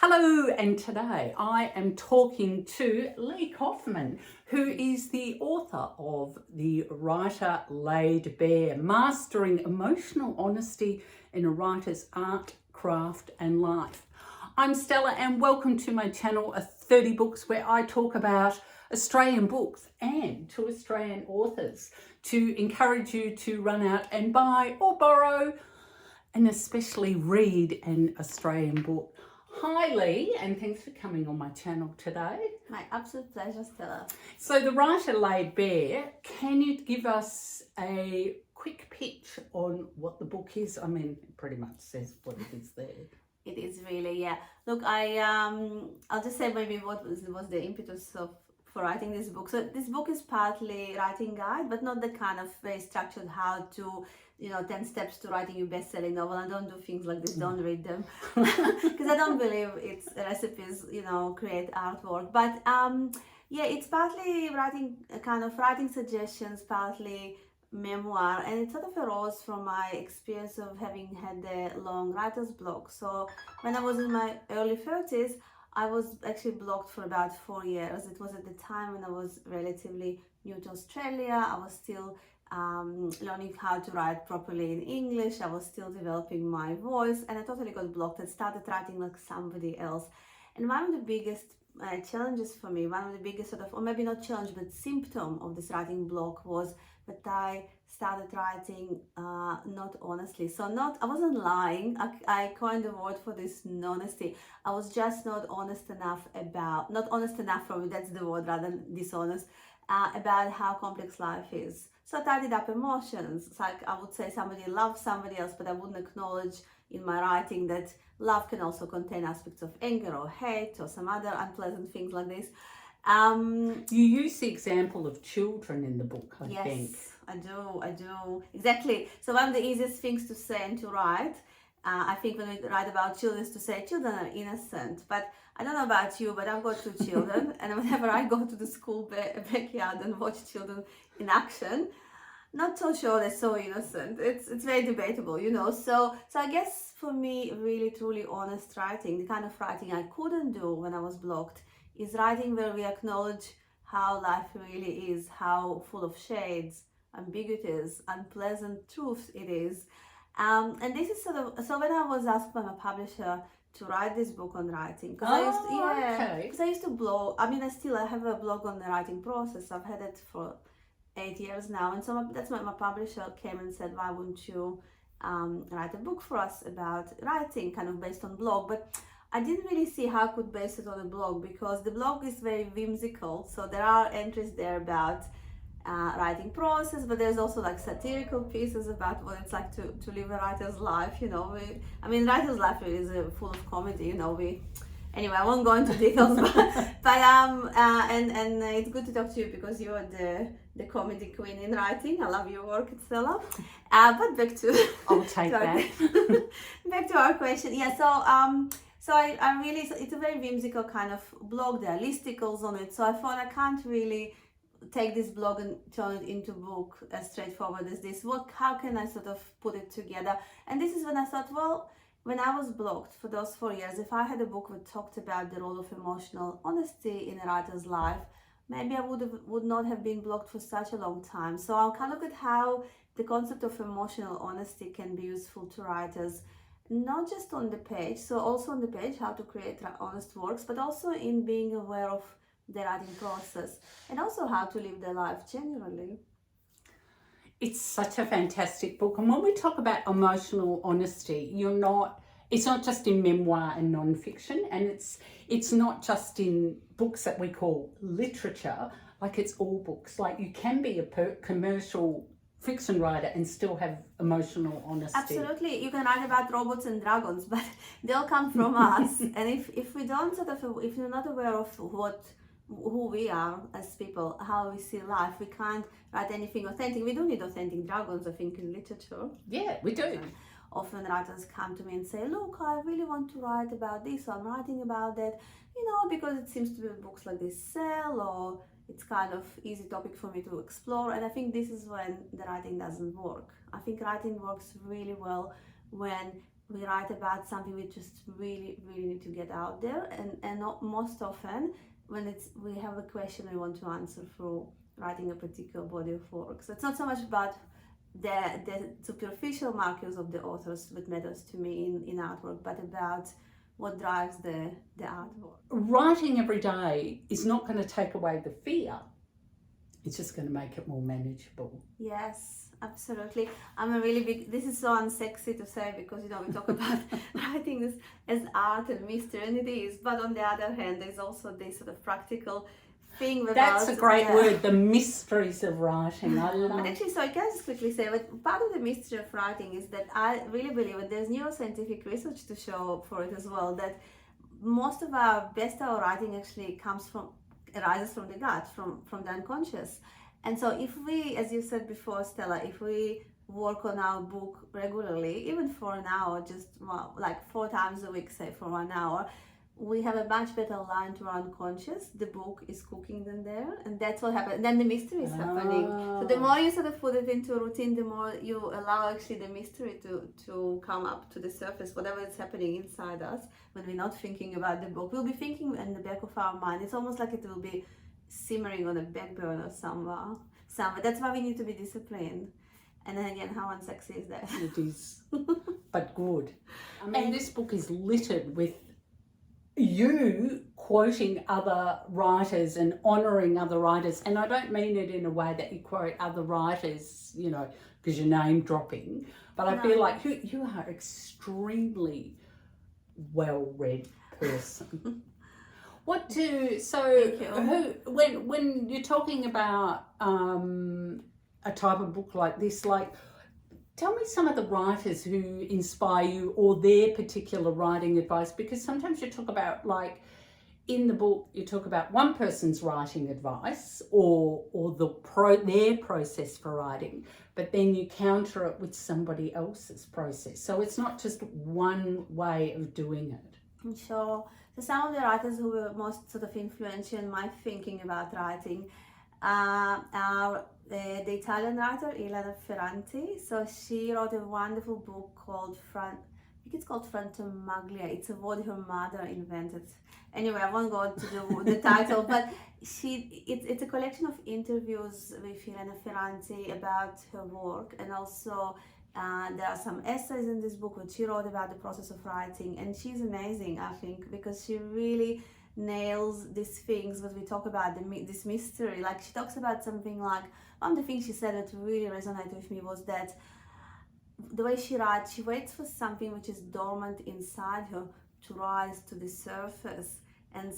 Hello, and today I am talking to Lee Kofman, who is the author of The Writer Laid Bare, Mastering Emotional Honesty in a Writer's Art, Craft and Life. I'm Stella and welcome to my channel, 30 Books, where I talk about Australian books and to Australian authors to encourage you to run out and buy or borrow and especially read an Australian book. Hi Lee, and thanks for coming on my channel today. My absolute pleasure, Stella. So The Writer Laid Bare, can you give us a quick pitch on what the book is? I mean, it pretty much says what it is there. It is really, yeah. Look, I'll just say maybe what was the impetus for writing this book. So this book is partly writing guide, but not the kind of very structured how to, 10 steps to writing your best-selling novel. I don't do things like this, don't read them. Because I don't believe it's recipes, create artwork. But yeah, it's partly writing suggestions, partly memoir, and it sort of arose from my experience of having had a long writer's block. So when I was in my early 30s, I was actually blocked for about 4 years. It was at the time when I was relatively new to Australia. I was still learning how to write properly in English. I was still developing my voice, and I totally got blocked. I started writing like somebody else. And one of the biggest challenges for me, one of the biggest or maybe not challenge, but symptom of this writing block was that I started writing not honestly. So I wasn't lying. I coined the word for this honesty. I was just not honest enough probably that's the word rather than dishonest, about how complex life is. So I tidied up emotions. It's like I would say somebody loves somebody else, but I wouldn't acknowledge in my writing that love can also contain aspects of anger or hate or some other unpleasant things like this. You use the example of children in the book, I think. Yes, I do. Exactly. So one of the easiest things to say and to write, I think when we write about children, is to say children are innocent. But I don't know about you, but I've got 2 children, and whenever I go to the school backyard and watch children in action, not so sure they're so innocent. It's very debatable, So I guess for me, really truly honest writing, the kind of writing I couldn't do when I was blocked, is writing where we acknowledge how life really is, how full of shades, ambiguities, unpleasant truths it is. And this is so when I was asked by my publisher to write this book on writing, because I used to blog. I have a blog on the writing process. I've had it for 8 years now, and so that's when my publisher came and said, why wouldn't you write a book for us about writing, kind of based on blog? But I didn't really see how I could base it on a blog, because the blog is very whimsical. So there are entries there about writing process, but there's also like satirical pieces about what it's like to live a writer's life. Writer's life is full of comedy. Anyway, I won't go into details, but and it's good to talk to you because you are the comedy queen in writing. I love your work, Stella. But back to I'll take that. Back to our question. Yeah. So I really, it's a very whimsical kind of blog. There are listicles on it. So I thought I can't really take this blog and turn it into a book as straightforward as this. How can I sort of put it together? And this is when I thought, well, when I was blocked for those 4 years, if I had a book that talked about the role of emotional honesty in a writer's life, maybe I would not have been blocked for such a long time. So I'll kind of look at how the concept of emotional honesty can be useful to writers, not just on the page, so also on the page, how to create honest works, but also in being aware of the writing process and also how to live their life generally. It's such a fantastic book. And when we talk about emotional honesty, it's not just in memoir and non-fiction, and it's not just in books that we call literature, like it's all books. Like you can be a commercial fiction writer and still have emotional honesty. Absolutely. You can write about robots and dragons, but they'll come from us. And if we don't if you're not aware of who we are as people, how we see life, we can't write anything authentic. We do need authentic dragons, I think, in literature. Yeah, we do. Often writers come to me and say, look, I really want to write about this, so I'm writing about that, because it seems to be books like this sell, or it's kind of easy topic for me to explore. And I think this is when the writing doesn't work. I think writing works really well when we write about something we just really, really need to get out there, and not most often when we have a question we want to answer through writing a particular body of work. So it's not so much about the superficial markers of the authors that matters to me in artwork, but about what drives the artwork. Writing every day is not going to take away the fear. It's just going to make it more manageable. Yes, absolutely. I'm a really big, this is so unsexy to say because, you know, we talk about writing as art and mystery, and it is, but on the other hand, there's also this sort of practical thing about... That's a great word, the mysteries of writing. I love But actually, so I can just quickly say that part of the mystery of writing is that I really believe that there's neuroscientific research to show for it as well, that most of our best hour writing actually arises from the gut, from the unconscious. And so if we, as you said before, Stella, if we work on our book regularly, even for an hour, just like 4 times a week, say for 1 hour, we have a much better line to our unconscious. The book is cooking them there, and that's what happens. Then the mystery is happening. So the more you sort of put it into a routine, the more you allow actually the mystery to come up to the surface, whatever is happening inside us when we're not thinking about the book. We'll be thinking in the back of our mind. It's almost like it will be simmering on a back burner somewhere. That's why we need to be disciplined. And then again, how unsexy is that? It is, but good. I mean, this book is littered with you quoting other writers and honouring other writers, and I don't mean it in a way that you quote other writers, you know, because you're name dropping, but I feel like you are extremely well-read person. When you're talking about a type of book like this, like, tell me some of the writers who inspire you or their particular writing advice, because sometimes you talk about, like, in the book, you talk about one person's writing advice or their process for writing, but then you counter it with somebody else's process. So it's not just one way of doing it. Sure. So some of the writers who were most sort of influential in my thinking about writing are the Italian writer Elena Ferranti. So she wrote a wonderful book called Fantomaglia. It's a word her mother invented. Anyway, I won't go into the title, but it's a collection of interviews with Elena Ferranti about her work, and also there are some essays in this book which she wrote about the process of writing, and she's amazing, I think, because she really nails these things that we talk about, this mystery. Like, she talks about something like, one of the things she said that really resonated with me was that the way she writes, she waits for something which is dormant inside her to rise to the surface, and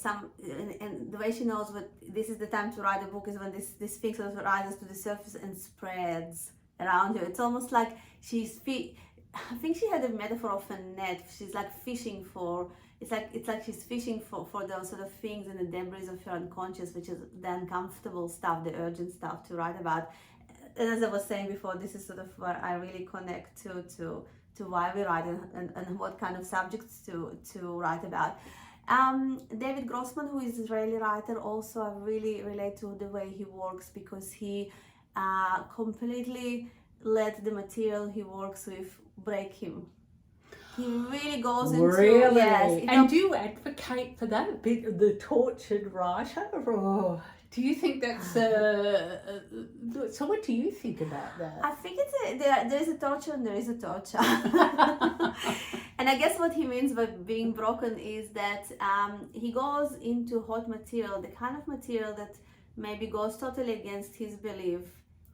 the way she knows that this is the time to write a book is when this thing sort of rises to the surface and spreads around her. It's almost like I think she had a metaphor of a net. She's like fishing for, it's like she's fishing for those sort of things in the debris of her unconscious, which is the uncomfortable stuff, the urgent stuff to write about. And as I was saying before, this is sort of where I really connect to why we write and what kind of subjects to write about. David Grossman, who is an Israeli writer, also I really relate to the way he works, because he completely let the material he works with break him. He really goes into... Really? Yes. And do you advocate for that, the tortured writer? Or do you think that's... so what do you think about that? I think there is a torture and there is a torture. And I guess what he means by being broken is that he goes into hot material, the kind of material that maybe goes totally against his belief,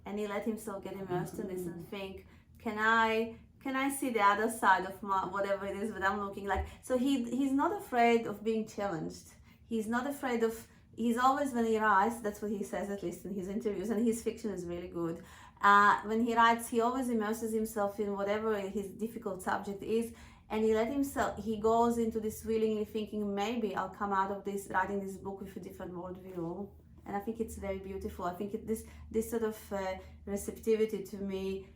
and he let himself get immersed in this and think, can I see the other side of whatever it is that I'm looking like? So he's not afraid of being challenged. He's not afraid of... He's always, when he writes, that's what he says at least in his interviews, and his fiction is really good. When he writes, he always immerses himself in whatever his difficult subject is, and he goes into this willingly thinking, maybe I'll come out of this, writing this book with a different worldview. And I think it's very beautiful. I think this sort of receptivity to me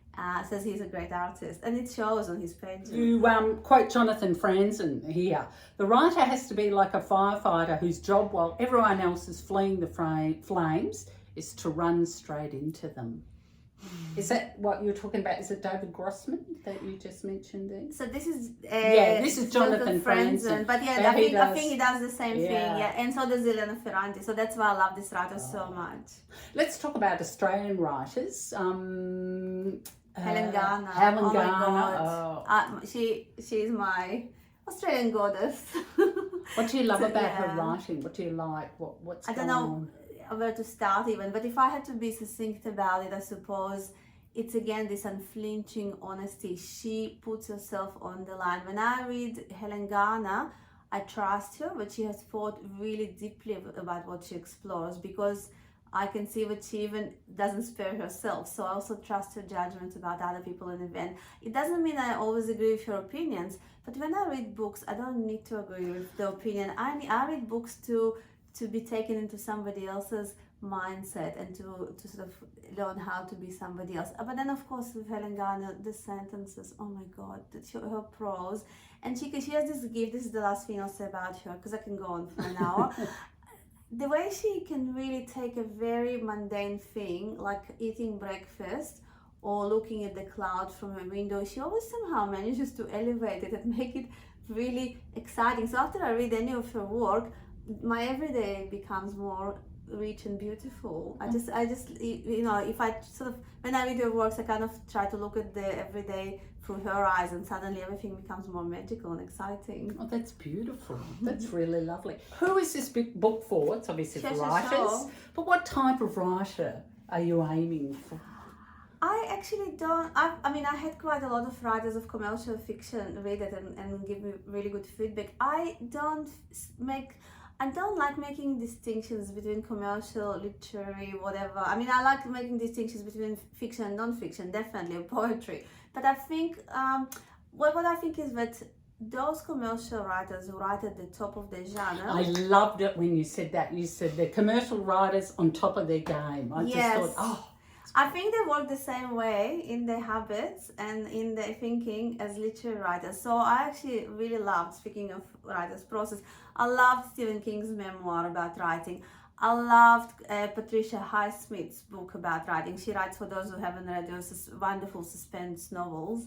says he's a great artist, and it shows on his pages. You quote Jonathan Franzen here. The writer has to be like a firefighter whose job, while everyone else is fleeing the flames, is to run straight into them. Is that what you're talking about? Is it David Grossman that you just mentioned there? So this is this is Jonathan Franzen. But yeah, Yeah, I think he does the same thing. Yeah. Yeah, and so does Elena Ferrante. So that's why I love this writer so much. Let's talk about Australian writers. Helen Garner. Helen Oh Garner. my God. She's my Australian goddess. What do you love about Yeah. her writing? What do you like? What's I don't going know where to start even, but if I had to be succinct about it, I suppose it's again this unflinching honesty. She puts herself on the line. When I read Helen Garner, I trust her, but she has thought really deeply about what she explores, because I can see that she even doesn't spare herself. So I also trust her judgment about other people in the event. It doesn't mean I always agree with her opinions, but when I read books, I don't need to agree with the opinion. I read books to be taken into somebody else's mindset and to sort of learn how to be somebody else. But then of course with Helen Garner, the sentences, oh my God, her prose, and she has this gift. This is the last thing I'll say about her, because I can go on for an hour. The way she can really take a very mundane thing like eating breakfast or looking at the cloud from a window, she always somehow manages to elevate it and make it really exciting. So after I read any of her work, my everyday becomes more rich and beautiful. I just if I sort of, when I read her works, I kind of try to look at the everyday through her eyes, and suddenly everything becomes more magical and exciting. Oh, that's beautiful. That's really lovely. Who is this book for? It's obviously for writers. But what type of writer are you aiming for? I actually don't. I had quite a lot of writers of commercial fiction read it and give me really good feedback. I don't like making distinctions between commercial, literary, whatever. I like making distinctions between fiction and non-fiction, definitely, or poetry. But I think, what I think is that those commercial writers who write at the top of their genre. I loved it when you said that. You said the commercial writers on top of their game. I just thought, I think they work the same way in their habits and in their thinking as literary writers. So I actually really loved, speaking of writer's process, I loved Stephen King's memoir about writing. I loved Patricia Highsmith's book about writing. She writes, for those who haven't read, those wonderful suspense novels.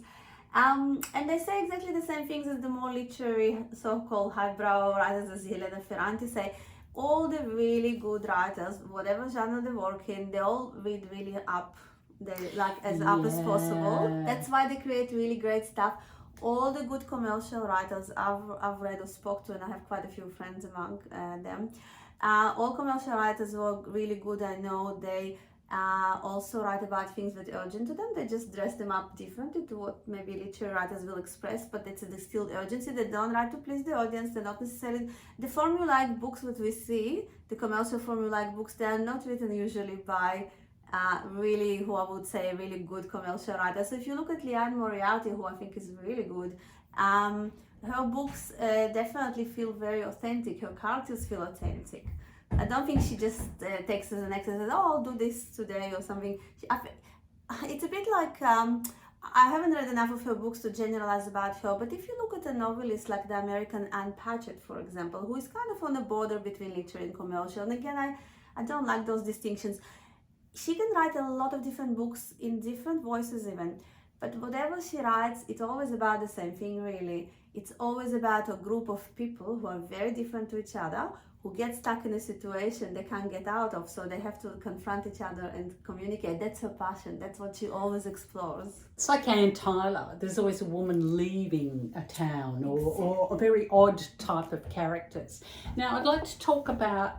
And they say exactly the same things as the more literary, so-called highbrow writers, as Elena Ferrante say. All the really good writers, whatever genre they work in, they all read really up, up as possible. That's why they create really great stuff. All the good commercial writers I've read or spoke to, and I have quite a few friends among them. All commercial writers who are really good, I know they also write about things that are urgent to them. They just dress them up differently to what maybe literary writers will express, but it's a distilled urgency. They don't write to please the audience. They're not necessarily the formulaic books that we see, the commercial formulaic books. They are not written usually by really, who I would say, really good commercial writers. So if you look at Liane Moriarty, who I think is really good, her books definitely feel very authentic. Her characters feel authentic. I don't think she just takes as an actor and says, oh, I'll do this today or something. It's a bit like, I haven't read enough of her books to generalize about her, but if you look at a novelist like the American Anne Patchett, for example, who is kind of on the border between literary and commercial, and again, I don't like those distinctions. She can write a lot of different books in different voices even, but whatever she writes, it's always about the same thing, really. It's always about a group of people who are very different to each other, who get stuck in a situation they can't get out of, so they have to confront each other and communicate. That's her passion. That's what she always explores. It's like Anne Tyler. There's always a woman leaving a town, or a very odd type of characters. Now, I'd like to talk about,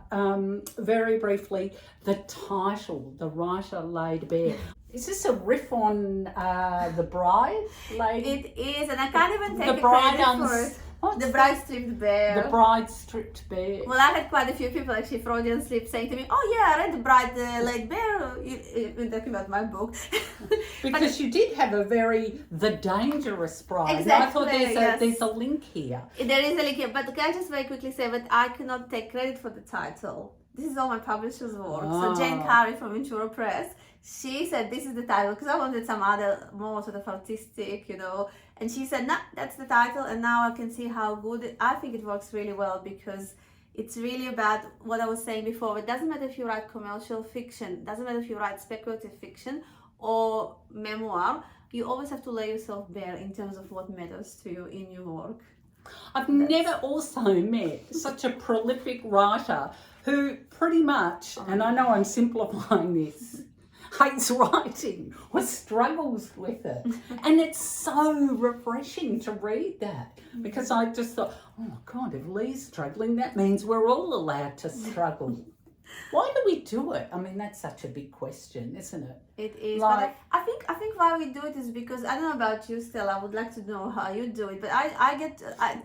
very briefly, the title, The Writer Laid Bare. Is this a riff on The Bride Laid? It is, and I can't even take credit for it. The Bride Stripped Bare. The Bride Stripped Bare. Well, I had quite a few people actually, Freudian slip, saying to me, oh yeah, I read The Bride Laid Bare, when talking about my book. Because you did have a very The Dangerous Bride. Exactly, I thought there's a link here. There is a link here, but can I just very quickly say that I cannot take credit for the title. This is all my publisher's work. So Jane Curry from Ventura Press, she said this is the title, because I wanted some other more sort of artistic, and she said, no, that's the title. And now I can see how good I think it works really well, because it's really about what I was saying before. It doesn't matter if you write commercial fiction, it doesn't matter if you write speculative fiction, or memoir, you always have to lay yourself bare in terms of what matters to you in your work. I've never also met such a prolific writer who pretty much, and I know I'm simplifying this, hates writing or struggles with it. And it's so refreshing to read that, because I just thought, oh my God, if Lee's struggling, that means we're all allowed to struggle. Why do we do it? I mean, that's such a big question, isn't it? It is. Like, but I think why we do it is because, I don't know about you, Stella, I would like to know how you do it, but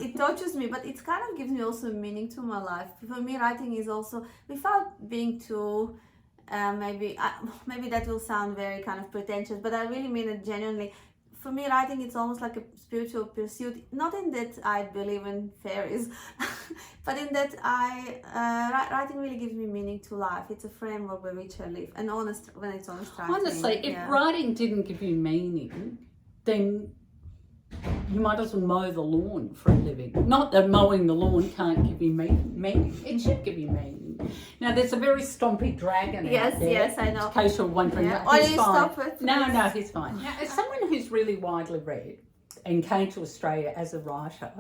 it touches me, but it kind of gives me also meaning to my life. For me, writing is also, without being too, maybe that will sound very kind of pretentious, but I really mean it genuinely. For me, writing, it's almost like a spiritual pursuit. Not in that I believe in fairies, but in that writing really gives me meaning to life. It's a framework by which I live, and when it's honest writing. Honestly, if writing didn't give you meaning, then you might as well mow the lawn for a living. Not that mowing the lawn can't give you meaning. It should give you meaning. Now, there's a very stompy dragon out there. Yes, I know. In case you're wondering. Yeah. He's fine. Stop it, No, he's fine. Now, as someone who's really widely read and came to Australia as a writer,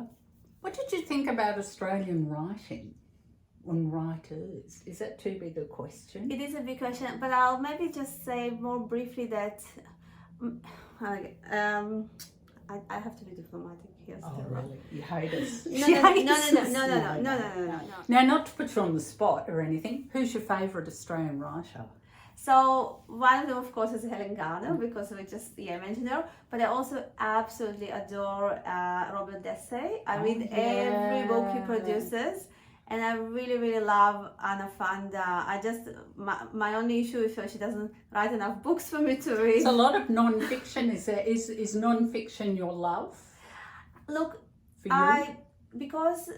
what did you think about Australian writing and writers? Is that too big a question? It is a big question, but I'll maybe just say more briefly that I have to be diplomatic here. Oh, really? You hate us? No. Now, not to put you on the spot or anything, who's your favourite Australian writer? So one of them, of course, is Helen Garner, because we just mentioned her. But I also absolutely adore Robert Dessay. I read every book he produces, and I really, really love Anna Fanda. My only issue is she doesn't write enough books for me to read. So a lot of non-fiction. Is non-fiction your love? Look, for you? Because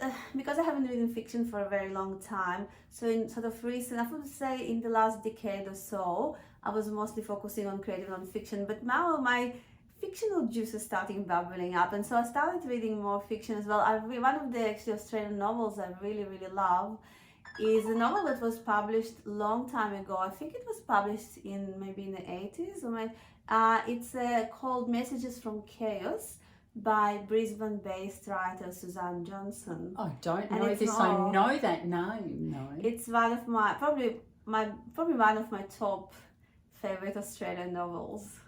I haven't written fiction for a very long time, so in sort of recent, I would say in the last decade or so, I was mostly focusing on creative non-fiction, but now my fictional juice is starting bubbling up, and so I started reading more fiction as well. One of the actually Australian novels I really, really love is a novel that was published a long time ago. I think it was published maybe in the 80s. It's called Messages from Chaos, by Brisbane-based writer Suzanne Johnson. I don't know this. I know that name. No, it's one of my probably one of my top favorite Australian novels.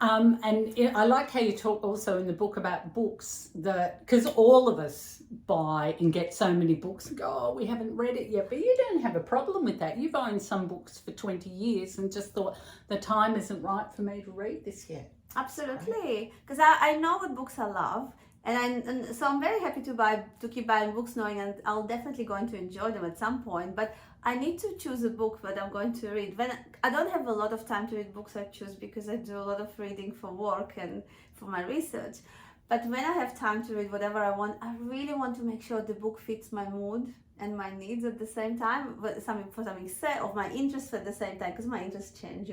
And I like how you talk also in the book about books, because all of us buy and get so many books and go, oh, we haven't read it yet. But you don't have a problem with that. You've owned some books for 20 years and just thought the time isn't right for me to read this yet. Absolutely, because I know what books I love, and so I'm very happy to keep buying books, knowing that I'll definitely going to enjoy them at some point. But I need to choose a book that I'm going to read. When I don't have a lot of time to read books, I choose because I do a lot of reading for work and for my research. But when I have time to read whatever I want, I really want to make sure the book fits my mood and my needs at the same time, but something set of my interests at the same time, because my interests change,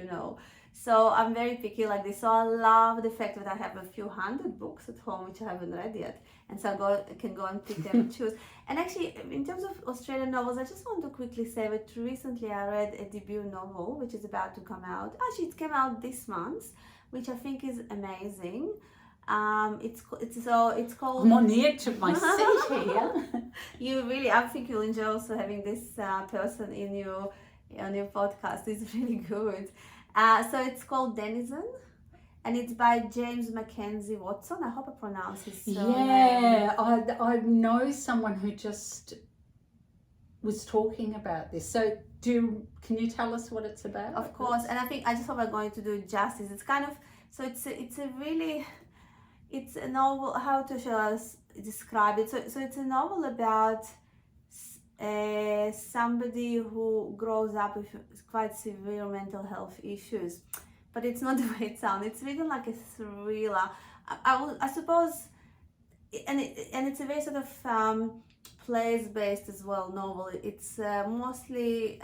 So I'm very picky like this. So I love the fact that I have a few hundred books at home which I haven't read yet, and so I can go and pick them and choose. And actually, in terms of Australian novels, I just want to quickly say that recently I read a debut novel which is about to come out. Actually, it came out this month, which I think is amazing. It's called. I'm on the edge of my seat here. I think you'll enjoy also having this person on your podcast. It's really good. So it's called Denizen, and it's by James Mackenzie Watson. I hope I pronounce his surname. Yeah, I know someone who just was talking about this. So can you tell us what it's about? Of course, and I just hope I'm going to do it justice. It's kind of, so it's a novel, how to describe it. So it's a novel about somebody who grows up with quite severe mental health issues, but it's not the way it sounds. It's written like a thriller, I suppose, and it's a very sort of place-based as well novel. It's mostly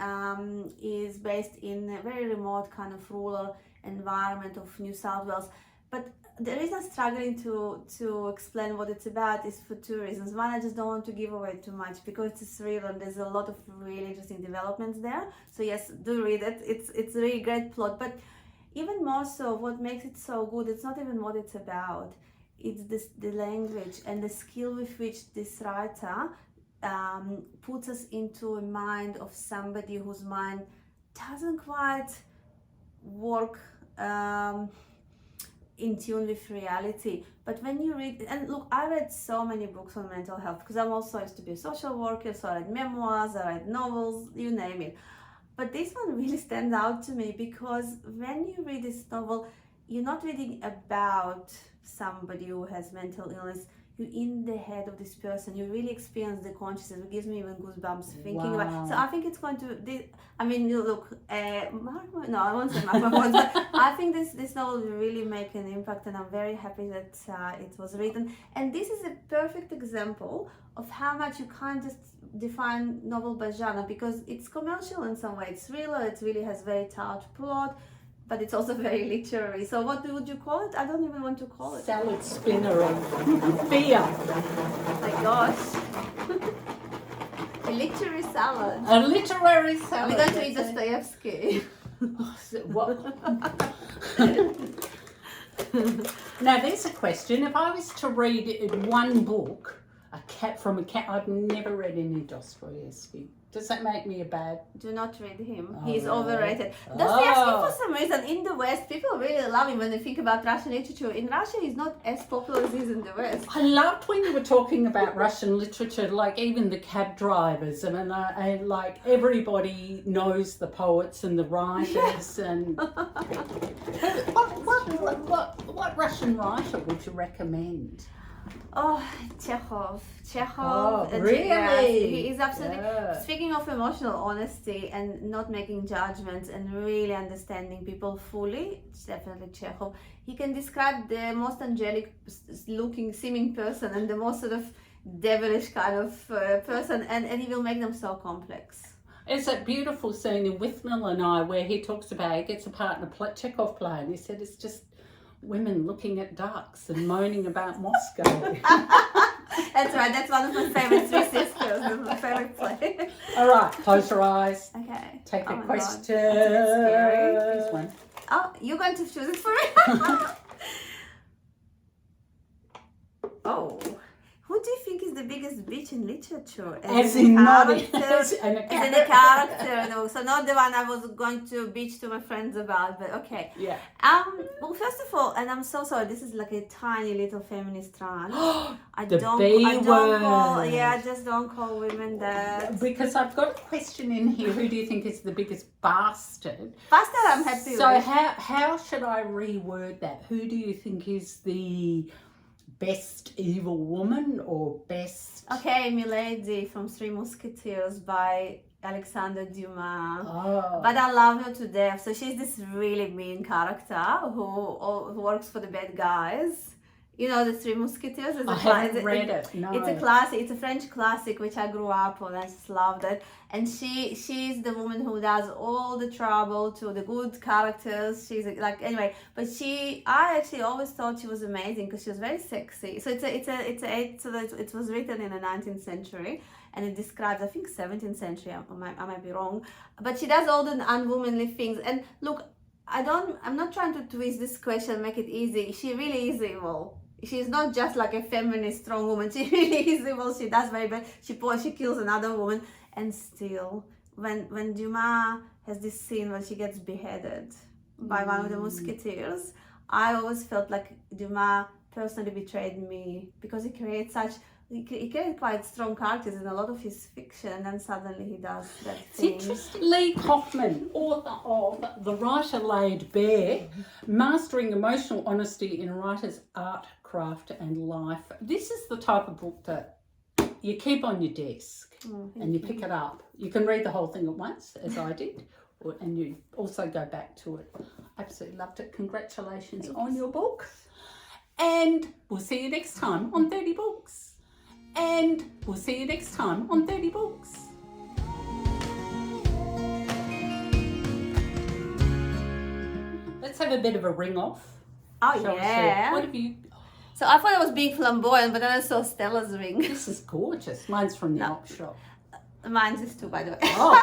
is based in a very remote kind of rural environment of New South Wales, but the reason I'm struggling to explain what it's about is for two reasons. One, I just don't want to give away too much because it's a thriller and there's a lot of really interesting developments there. So yes, do read it. It's a really great plot, but even more so, what makes it so good, it's not even what it's about. It's the language and the skill with which this writer puts us into a mind of somebody whose mind doesn't quite work in tune with reality. But when you read, and look, I read so many books on mental health because I'm also used to be a social worker, so I read memoirs, I read novels, you name it. But this one really stands out to me because when you read this novel, you're not reading about somebody who has mental illness. You're in the head of this person. You really experience the consciousness. It gives me even goosebumps thinking about. So I think it's going to. I mean, you look. No, I won't say Mark words, but I think this novel will really make an impact, and I'm very happy that it was written. And this is a perfect example of how much you can't just define novel by genre, because it's commercial in some way. It's thriller. It really has very tight plot, but it's also very literary. So what would you call it? I don't even want to call it. Salad spinner of fear. Oh my gosh. A literary salad. A literary salad. We're going to eat Dostoevsky. What? Now there's a question. If I was to read one book, I've never read any Dostoevsky. Does that make me a bad? Do not read him. Oh, He's really? overrated. Dostoevsky, for some reason, in the West, people really love him when they think about Russian literature. In Russia, he's not as popular as he is in the West. I loved when you were talking about Russian literature, like even the cab drivers, and like everybody knows the poets and the writers. And what Russian writer would you recommend? Oh, Chekhov. Oh, really? He is absolutely. Yeah. Speaking of emotional honesty and not making judgments and really understanding people fully, it's definitely Chekhov. He can describe the most angelic looking, seeming person and the most sort of devilish kind of person, and he will make them so complex. It's a beautiful scene in Withmill and I where he talks about, he gets a partner, Chekhov play, and he said it's just women looking at ducks and moaning about Moscow. That's right, that's one of my favorite Three Sisters. That's my favorite play. All right, close your eyes. Okay. Take a question. This one. Oh, you're going to choose it for me? Oh. Who do you think is the biggest bitch in literature? As in not as in a character, no. So not the one I was going to bitch to my friends about, but okay. Yeah. Well, first of all, and I'm so sorry, this is like a tiny little feminist rant. I just don't call women that. Because I've got a question in here. Who do you think is the biggest bastard? Bastard, I'm happy with. So how should I reword that? Who do you think is the best evil woman or best? Okay, Milady from Three Musketeers by Alexander Dumas. Oh. But I love her to death. So she's this really mean character who works for the bad guys. You know, the Three Musketeers? I haven't read it, no. It's a classic. It's a French classic which I grew up on. I just loved it. And she's the woman who does all the trouble to the good characters. She's like, anyway. But I actually always thought she was amazing because she was very sexy. So it was written in the 19th century, and it describes, I think, 17th century. I might be wrong. But she does all the unwomanly things. And look, I'm not trying to twist this question, make it easy. She really is evil. She's not just like a feminist strong woman. She really is evil. She does very bad. She kills another woman. And still, when Dumas has this scene where she gets beheaded by one of the musketeers, I always felt like Dumas personally betrayed me, because he created quite strong characters in a lot of his fiction, and then suddenly he does that thing. It's interesting. Lee Kofman, author of The Writer Laid Bare, Mastering Emotional Honesty in a Writer's Art, Craft and Life. This is the type of book that you keep on your desk and you pick it up. You can read the whole thing at once, as I did, and you also go back to it. Absolutely loved it. Congratulations on your book. And we'll see you next time on 30 Books. And we'll see you next time on 30 Books. Let's have a bit of a ring off. Oh, yeah. What have you... So I thought I was being flamboyant, but then I saw Stella's ring. This is gorgeous. Mine's from the op shop. Mine's is too, by the way. Oh.